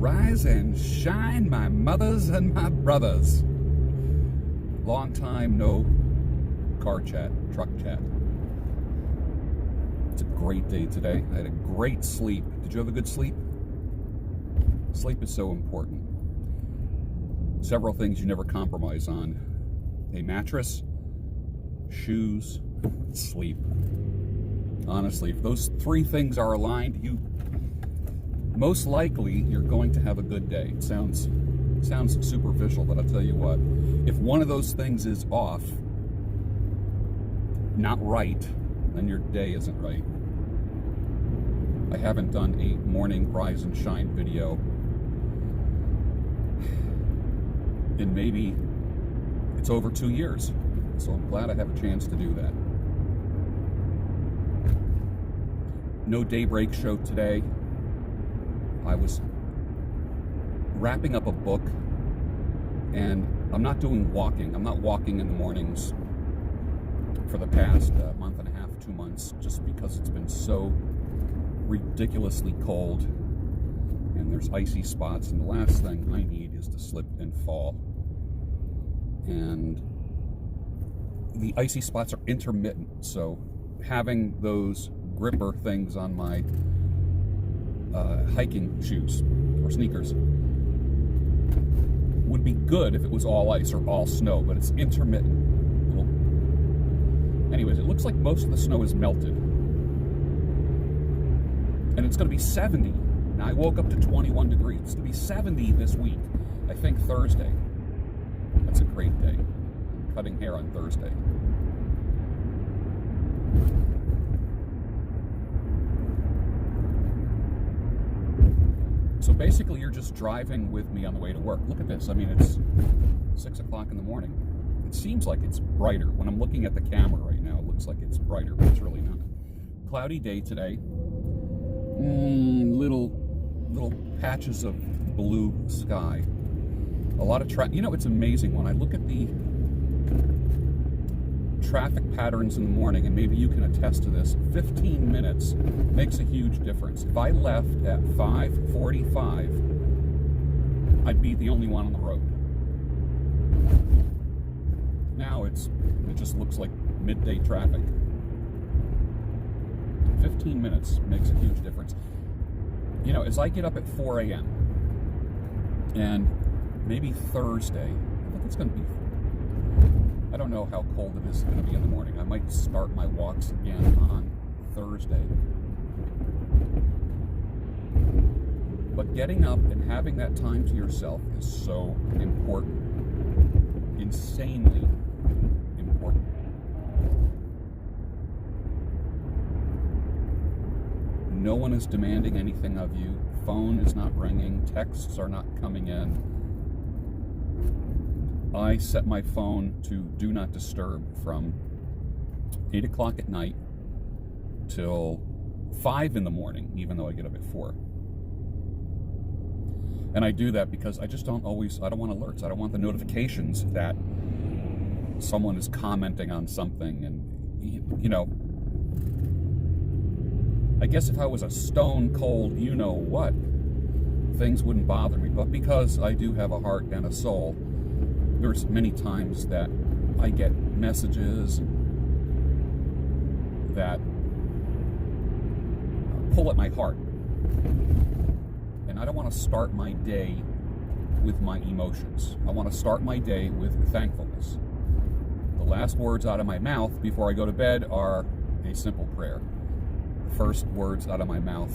Rise and shine, my mothers and my brothers. Long time no car chat, truck chat. It's a great day today. I had a great sleep. Did you have a good sleep? Sleep is so important. Several things you never compromise on. A mattress, shoes, sleep. Honestly, if those three things are aligned, most likely you're going to have a good day. It sounds superficial, but I'll tell you what, if one of those things is off, not right, then your day isn't right. I haven't done a morning rise and shine video in maybe, it's over 2 years. So I'm glad I have a chance to do that. No daybreak show today. I was wrapping up a book, and I'm not doing walking. I'm not walking in the mornings for the past month and a half, 2 months, just because it's been so ridiculously cold and there's icy spots, and the last thing I need is to slip and fall. And the icy spots are intermittent, so having those gripper things on my hiking shoes or sneakers would be good if it was all ice or all snow, but it's intermittent. Anyways, it looks like most of the snow is melted. And it's going to be 70. Now, I woke up to 21 degrees. It's going to be 70 this week. I think Thursday. That's a great day. I'm cutting hair on Thursday. So basically, you're just driving with me on the way to work. Look at this. I mean, it's 6 o'clock in the morning. It seems like it's brighter. When I'm looking at the camera right now, it looks like it's brighter, but it's really not. Cloudy day today. Little patches of blue sky. A lot of traffic. You know, it's amazing when I look at the traffic patterns in the morning, and maybe you can attest to this, 15 minutes makes a huge difference. If I left at 5:45, I'd be the only one on the road. Now it just looks like midday traffic. 15 minutes makes a huge difference. You know, as I get up at 4 a.m. and maybe Thursday, I think it's going to be, I don't know how cold it is going to be in the morning. I might start my walks again on Thursday. But getting up and having that time to yourself is so important. Insanely important. No one is demanding anything of you. Phone is not ringing. Texts are not coming in. I set my phone to do not disturb from 8 o'clock at night till 5 in the morning, even though I get up at 4. And I do that because I just don't want alerts. I don't want the notifications that someone is commenting on something. And, you know, I guess if I was a stone cold you-know-what, things wouldn't bother me. But because I do have a heart and a soul, there's many times that I get messages that pull at my heart. And I don't want to start my day with my emotions. I want to start my day with thankfulness. The last words out of my mouth before I go to bed are a simple prayer. The first words out of my mouth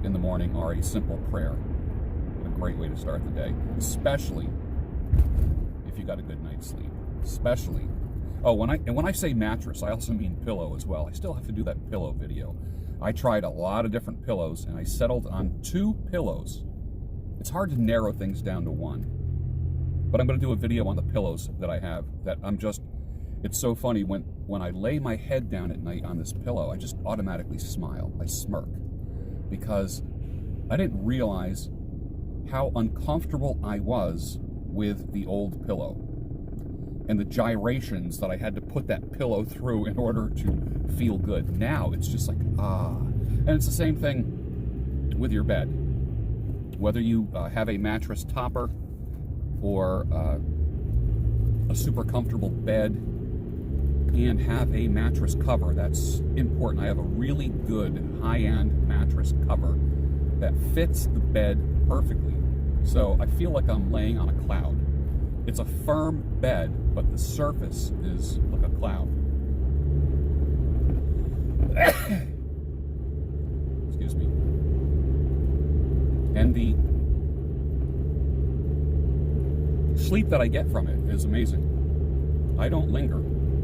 in the morning are a simple prayer. What a great way to start the day, especially if you got a good night's sleep. Especially, when I say mattress, I also mean pillow as well. I still have to do that pillow video. I tried a lot of different pillows, and I settled on 2 pillows. It's hard to narrow things down to one. But I'm going to do a video on the pillows that I have. It's so funny, when I lay my head down at night on this pillow, I just automatically smile. I smirk. Because I didn't realize how uncomfortable I was with the old pillow. And the gyrations that I had to put that pillow through in order to feel good. Now it's just like, ah. And it's the same thing with your bed. Whether you have a mattress topper or a super comfortable bed and have a mattress cover, that's important. I have a really good high-end mattress cover that fits the bed perfectly. So I feel like I'm laying on a cloud. It's a firm bed, but the surface is like a cloud. Excuse me. And the sleep that I get from it is amazing. I don't linger.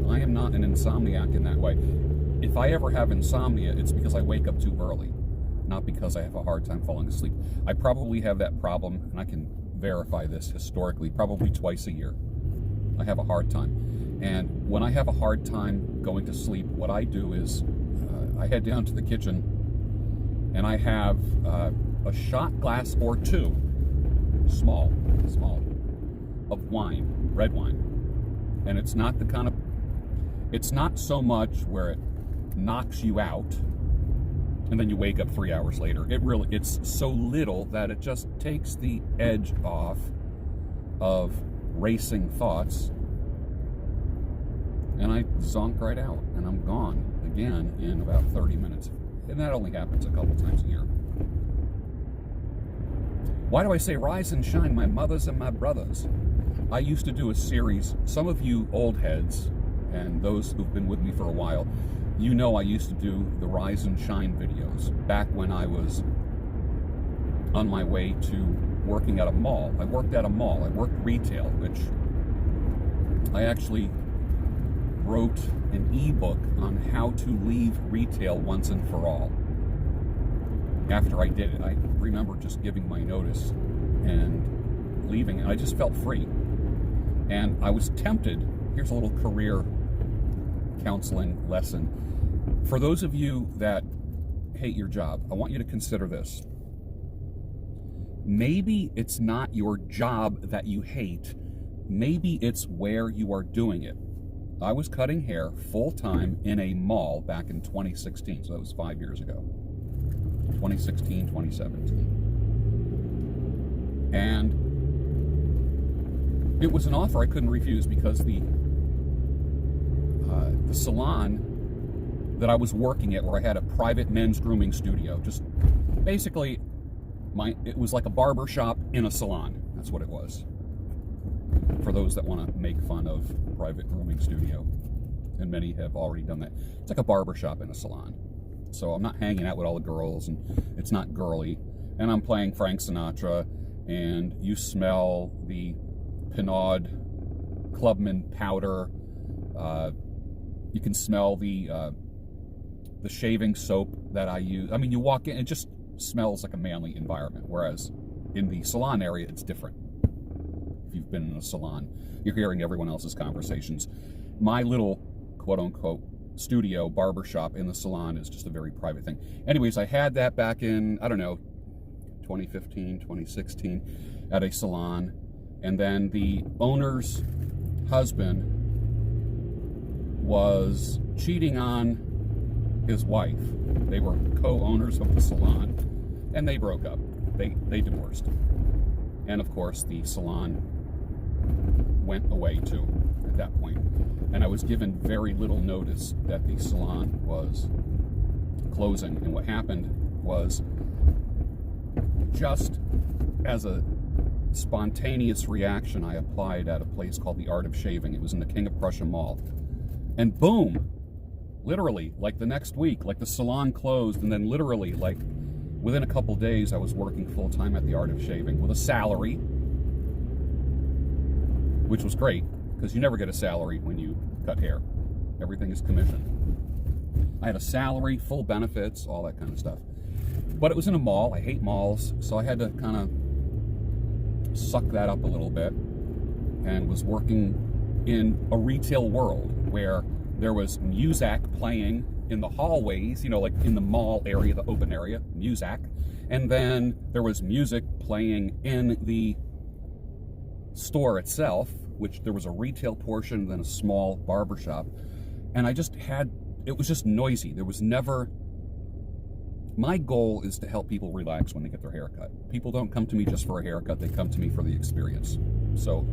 I am not an insomniac in that way. If I ever have insomnia, it's because I wake up too early, not because I have a hard time falling asleep. I probably have that problem, and I can verify this historically, probably twice a year. I have a hard time. And when I have a hard time going to sleep, what I do is I head down to the kitchen and I have a shot glass or two, small, of wine, red wine. And it's not the kind of, it's not so much where it knocks you out and then you wake up 3 hours later. It's so little that it just takes the edge off of racing thoughts, and I zonk right out, and I'm gone again in about 30 minutes. And that only happens a couple times a year. Why do I say rise and shine, my mothers and my brothers? I used to do a series, some of you old heads, and those who've been with me for a while, you know I used to do the Rise and Shine videos back when I was on my way to working at a mall. I worked at a mall. I worked retail, which I actually wrote an ebook on how to leave retail once and for all. After I did it, I remember just giving my notice and leaving, and I just felt free. And I was tempted. Here's a little career counseling lesson. For those of you that hate your job, I want you to consider this. Maybe it's not your job that you hate. Maybe it's where you are doing it. I was cutting hair full-time in a mall back in 2016, so that was 5 years ago. 2016, 2017. And it was an offer I couldn't refuse because the salon that I was working at, where I had a private men's grooming studio, just basically it was like a barber shop in a salon. That's what it was. For those that want to make fun of private grooming studio, and many have already done that. It's like a barber shop in a salon. So I'm not hanging out with all the girls, and it's not girly. And I'm playing Frank Sinatra, and you smell the Pinard Clubman powder. You can smell the shaving soap that I use. I mean, you walk in, it just smells like a manly environment, whereas in the salon area, it's different. If you've been in a salon, you're hearing everyone else's conversations. My little quote-unquote studio barbershop in the salon is just a very private thing. Anyways, I had that back in, I don't know, 2015, 2016 at a salon, and then the owner's husband was cheating on his wife. They were co-owners of the salon, and they broke up. They divorced. And of course, the salon went away too at that point. And I was given very little notice that the salon was closing. And what happened was, just as a spontaneous reaction, I applied at a place called the Art of Shaving. It was in the King of Prussia Mall. And boom, literally, like the next week, like the salon closed, and then literally, like within a couple days, I was working full-time at the Art of Shaving with a salary, which was great, because you never get a salary when you cut hair. Everything is commission. I had a salary, full benefits, all that kind of stuff. But it was in a mall. I hate malls, so I had to kind of suck that up a little bit, and was working in a retail world where there was music playing in the hallways, you know, like in the mall area, the open area, music. And then there was music playing in the store itself, which there was a retail portion, then a small barbershop. And I just had, it was just noisy. There was never My goal is to help people relax when they get their haircut. People don't come to me just for a haircut, they come to me for the experience. So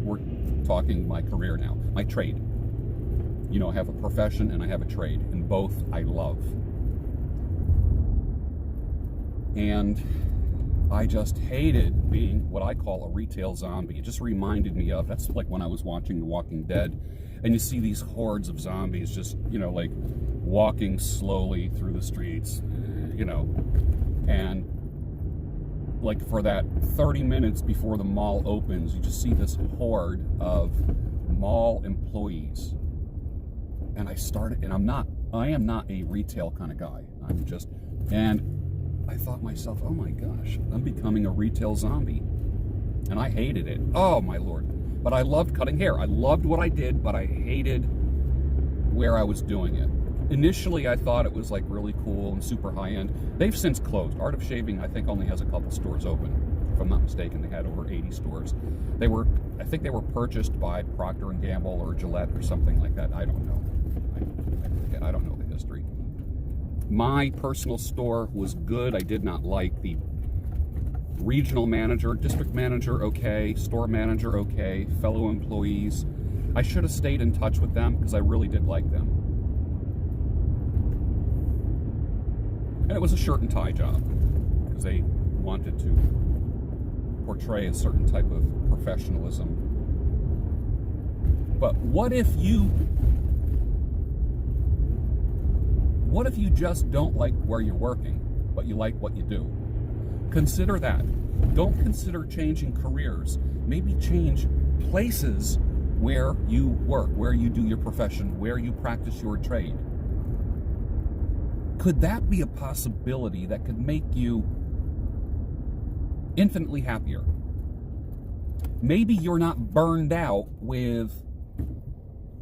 we're talking my career now, my trade. You know, I have a profession and I have a trade, and both I love. And I just hated being what I call a retail zombie. It just reminded me of, that's like when I was watching The Walking Dead, and you see these hordes of zombies just, you know, like walking slowly through the streets, you know, and like for that 30 minutes before the mall opens, you just see this horde of mall employees. And I am not a retail kind of guy. And I thought myself, oh my gosh, I'm becoming a retail zombie. And I hated it. Oh my Lord. But I loved cutting hair. I loved what I did, but I hated where I was doing it. Initially, I thought it was like really cool and super high end. They've since closed. Art of Shaving, I think, only has a couple stores open. If I'm not mistaken, they had over 80 stores. I think they were purchased by Procter & Gamble or Gillette or something like that. I don't know. I don't know the history. My personal store was good. I did not like the regional manager, district manager, okay, store manager, okay, fellow employees. I should have stayed in touch with them because I really did like them. And it was a shirt and tie job because they wanted to portray a certain type of professionalism. But what if you just don't like where you're working, but you like what you do? Consider that. Don't consider changing careers. Maybe change places where you work, where you do your profession, where you practice your trade. Could that be a possibility that could make you infinitely happier? Maybe you're not burned out with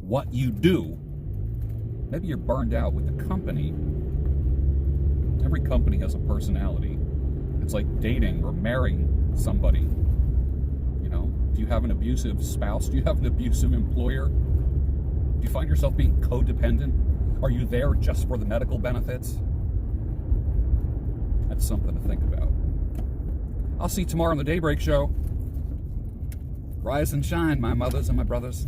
what you do. Maybe you're burned out with the company. Every company has a personality. It's like dating or marrying somebody. You know, do you have an abusive spouse? Do you have an abusive employer? Do you find yourself being codependent? Are you there just for the medical benefits? That's something to think about. I'll see you tomorrow on the Daybreak Show. Rise and shine, my mothers and my brothers.